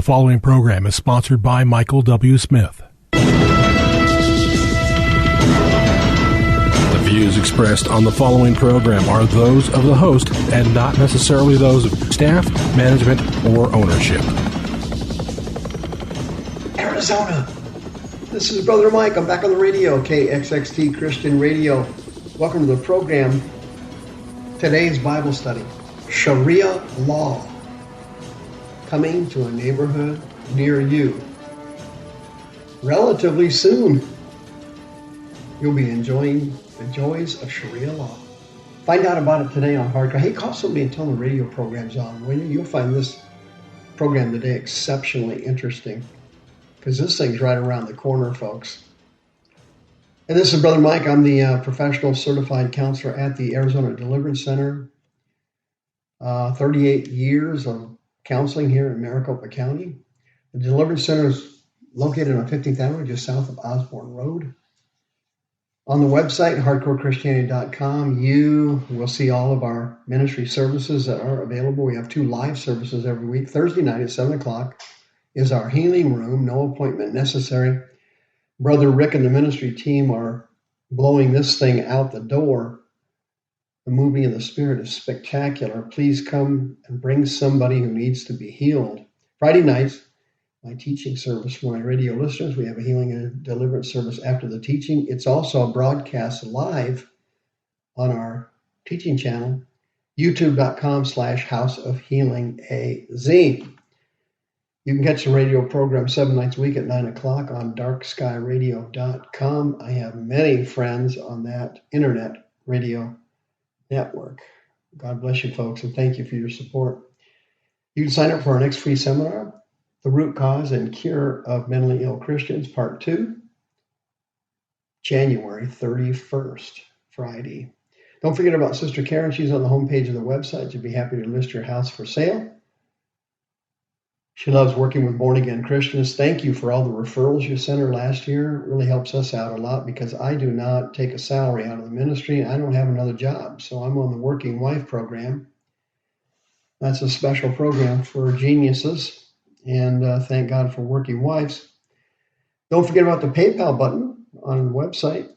following program is sponsored by Michael W. Smith. The views expressed on the following program are those of the host and not necessarily those of staff, management, or ownership. Arizona, this is Brother Mike. I'm back on the radio, KXXT Christian Radio. Welcome to the program. Today's Bible study, Sharia law, coming to a neighborhood near you. Relatively soon, you'll be enjoying the joys of Sharia law. Find out about it today on Hardcore. Hey, call somebody and tell them the radio program's on, will you? You'll find this program today exceptionally interesting, because this thing's right around the corner, folks. And this is Brother Mike. I'm the professional certified counselor at the Arizona Deliverance Center. 38 years of counseling here in Maricopa County. The Deliverance Center is located on 15th Avenue, just south of Osborne Road. On the website, hardcorechristianity.com, you will see all of our ministry services that are available. We have 2 live services every week. Thursday night at 7 o'clock is our healing room, no appointment necessary. Brother Rick and the ministry team are blowing this thing out the door. The movie of the Spirit is spectacular. Please come and bring somebody who needs to be healed. Friday nights, my teaching service for my radio listeners. We have a healing and deliverance service after the teaching. It's also a broadcast live on our teaching channel, youtube.com/House of Healing AZ. You can catch the radio program 7 nights a week at 9 o'clock on darkskyradio.com. I have many friends on that internet radio network. God bless you, folks, and thank you for your support. You can sign up for our next free seminar, The Root Cause and Cure of Mentally Ill Christians, Part 2, January 31st, Friday. Don't forget about Sister Karen. She's on the homepage of the website. She'd be happy to list your house for sale. She loves working with born-again Christians. Thank you for all the referrals you sent her last year. It really helps us out a lot, because I do not take a salary out of the ministry. I don't have another job, so I'm on the Working Wife program. That's a special program for geniuses, and thank God for working wives. Don't forget about the PayPal button on the website.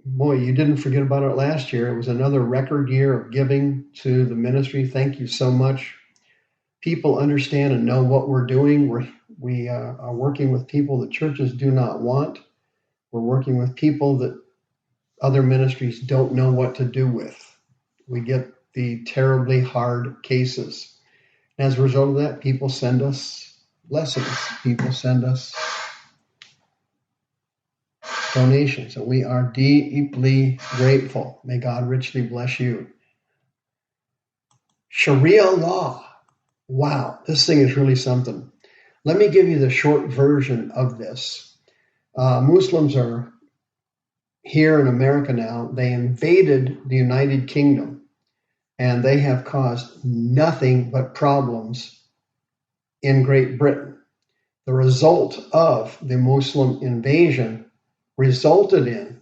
Boy, you didn't forget about it last year. It was another record year of giving to the ministry. Thank you so much. People understand and know what we're doing. We are working with people that churches do not want. We're working with people that other ministries don't know what to do with. We get the terribly hard cases. As a result of that, people send us blessings. People send us donations, and we are deeply grateful. May God richly bless you. Sharia law. Wow, this thing is really something. Let me give you the short version of this. Muslims are here in America now. They invaded the United Kingdom, and they have caused nothing but problems in Great Britain. The result of the Muslim invasion resulted in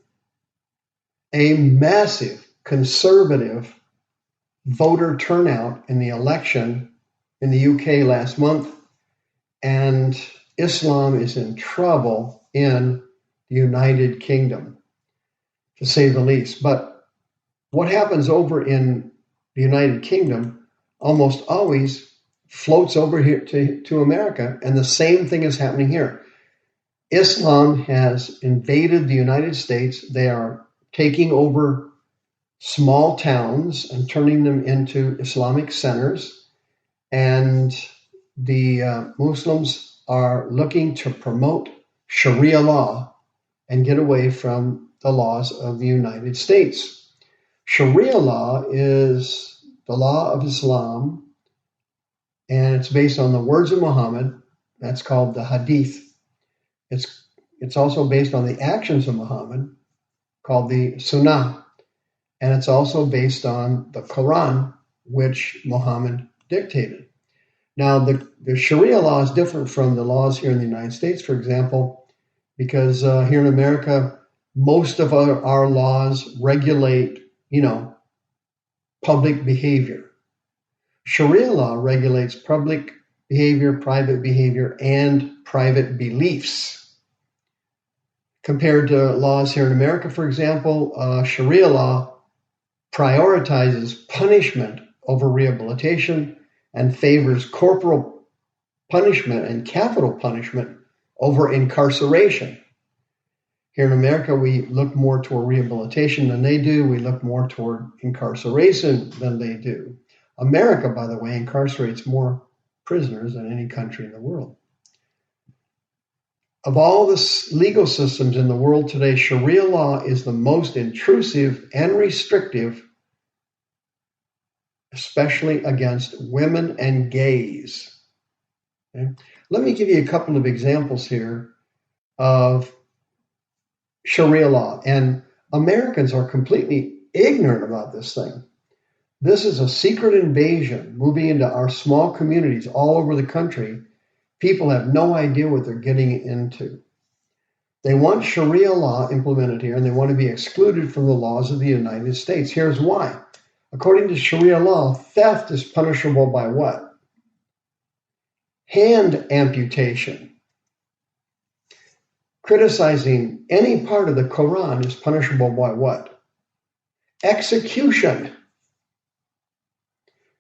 a massive conservative voter turnout in the election in the UK last month, and Islam is in trouble in the United Kingdom, to say the least. But what happens over in the United Kingdom almost always floats over here to America, and the same thing is happening here. Islam has invaded the United States. They are taking over small towns and turning them into Islamic centers. And the Muslims are looking to promote Sharia law and get away from the laws of the United States. Sharia law is the law of Islam, and it's based on the words of Muhammad. That's called the Hadith. It's also based on the actions of Muhammad, called the Sunnah. And it's also based on the Quran, which Muhammad dictated. Now, the Sharia law is different from the laws here in the United States, for example, because here in America, most of our laws regulate, public behavior. Sharia law regulates public behavior, and private beliefs. Compared to laws here in America, for example, Sharia law prioritizes punishment over rehabilitation and favors corporal punishment and capital punishment over incarceration. Here in America, we look more toward rehabilitation than they do. We look more toward incarceration than they do. America, by the way, incarcerates more prisoners than any country in the world. Of all the legal systems in the world today, Sharia law is the most intrusive and restrictive, especially against women and gays. Okay? Let me give you a couple of examples here of Sharia law. And Americans are completely ignorant about this thing. This is a secret invasion moving into our small communities all over the country. People have no idea what they're getting into. They want Sharia law implemented here, and they want to be excluded from the laws of the United States. Here's why. According to Sharia law, theft is punishable by what? Hand amputation. Criticizing any part of the Quran is punishable by what? Execution.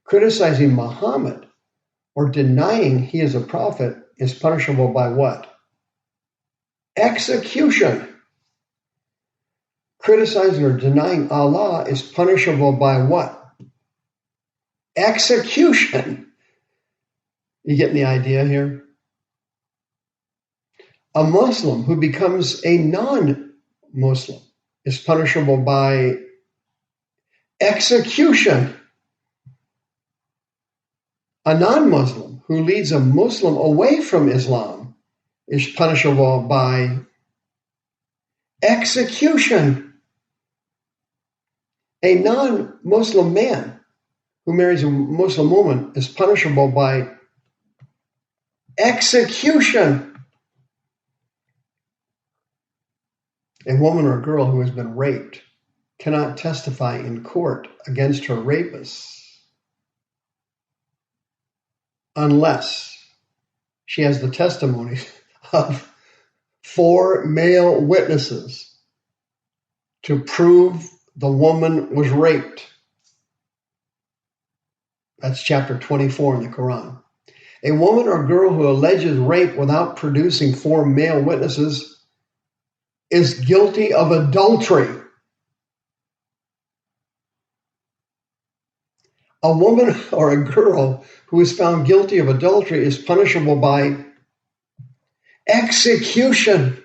Criticizing Muhammad or denying he is a prophet is punishable by what? Execution. Criticizing or denying Allah is punishable by what? Execution. You getting the idea here? A Muslim who becomes a non-Muslim is punishable by execution. A non-Muslim who leads a Muslim away from Islam is punishable by execution. A non-Muslim man who marries a Muslim woman is punishable by execution. A woman or girl who has been raped cannot testify in court against her rapist unless she has the testimony of 4 male witnesses to prove the woman was raped. That's chapter 24 in the Quran. A woman or girl who alleges rape without producing 4 male witnesses is guilty of adultery. A woman or a girl who is found guilty of adultery is punishable by execution.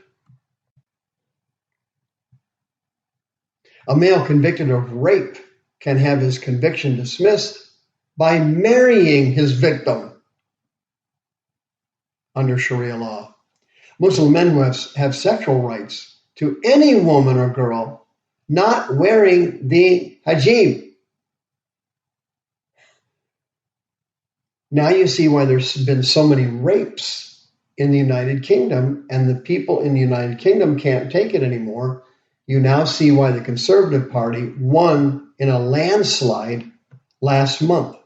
A male convicted of rape can have his conviction dismissed by marrying his victim under Sharia law. Muslim men who have sexual rights to any woman or girl not wearing the hijab. Now you see why there's been so many rapes in the United Kingdom, and the people in the United Kingdom can't take it anymore. You now see why the Conservative Party won in a landslide last month.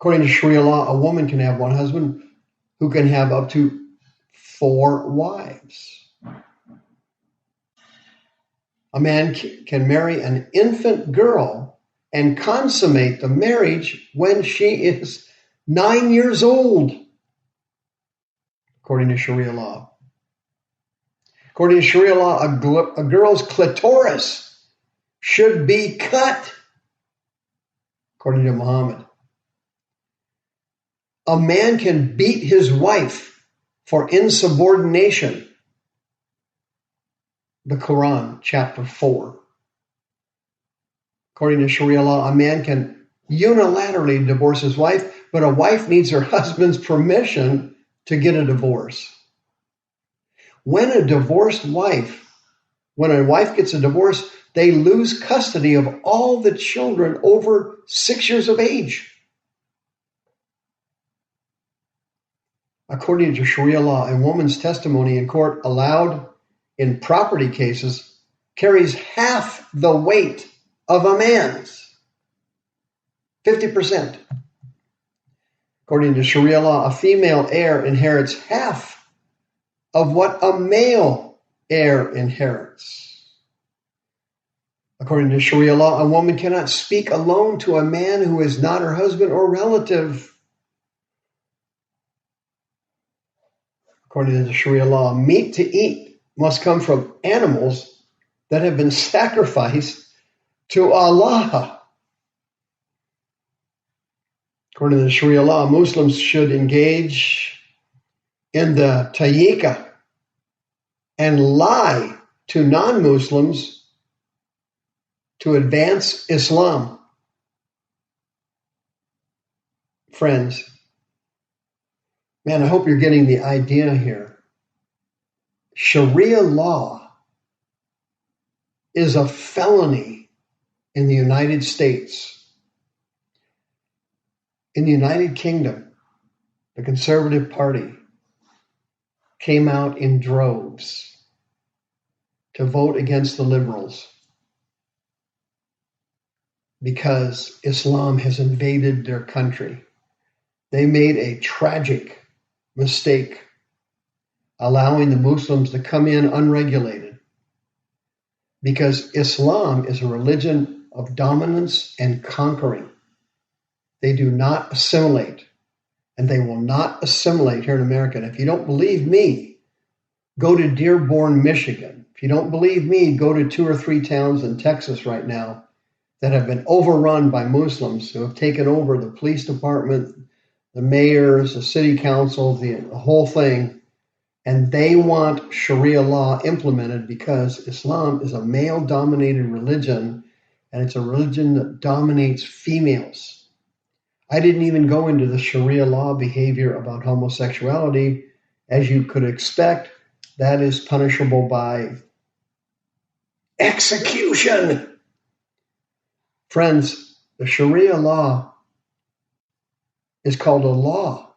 According to Sharia law, a woman can have one husband who can have up to 4 wives. A man can marry an infant girl and consummate the marriage when she is 9 years old, according to Sharia law. According to Sharia law, a girl's clitoris should be cut, according to Muhammad. A man can beat his wife for insubordination, the Quran, chapter 4. According to Sharia law, a man can unilaterally divorce his wife, but a wife needs her husband's permission to get a divorce. When a wife gets a divorce, they lose custody of all the children over 6 years of age. According to Sharia law, a woman's testimony in court allowed in property cases carries half the weight of a man's, 50%. According to Sharia law, a female heir inherits half of what a male heir inherits. According to Sharia law, a woman cannot speak alone to a man who is not her husband or relative. According to the Sharia law, meat to eat must come from animals that have been sacrificed to Allah. According to the Sharia law, Muslims should engage in the tayyika and lie to non-Muslims to advance Islam. Friends, man, I hope you're getting the idea here. Sharia law is a felony in the United States. In the United Kingdom, the Conservative Party came out in droves to vote against the liberals because Islam has invaded their country. They made a tragic mistake allowing the Muslims to come in unregulated because Islam is a religion of dominance and conquering. They do not assimilate, and they will not assimilate here in America. And if you don't believe me, go to Dearborn, Michigan. If you don't believe me, go to 2 or 3 towns in Texas right now that have been overrun by Muslims who have taken over the police department, the mayors, the city council, the whole thing. And they want Sharia law implemented because Islam is a male-dominated religion, and it's a religion that dominates females. I didn't even go into the Sharia law behavior about homosexuality. As you could expect, that is punishable by execution. Friends, the Sharia law is called a law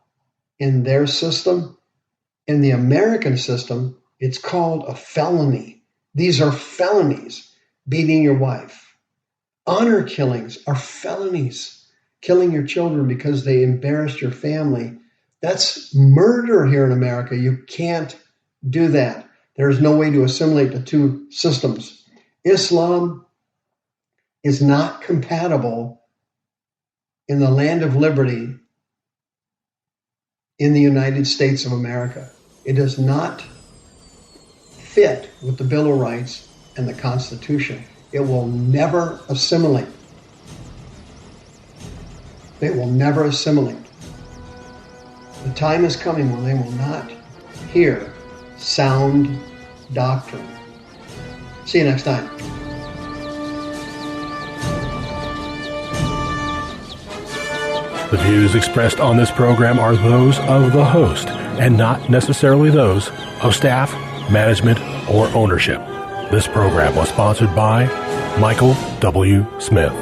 in their system. In the American system, it's called a felony. These are felonies. Beating your wife. Honor killings are felonies. Killing your children because they embarrassed your family. That's murder here in America. You can't do that. There's no way to assimilate the two systems. Islam is not compatible in the land of liberty in the United States of America. It does not fit with the Bill of Rights and the Constitution. It will never assimilate. They will never assimilate. The time is coming when they will not hear sound doctrine. See you next time. The views expressed on this program are those of the host and not necessarily those of staff, management, or ownership. This program was sponsored by Michael W. Smith.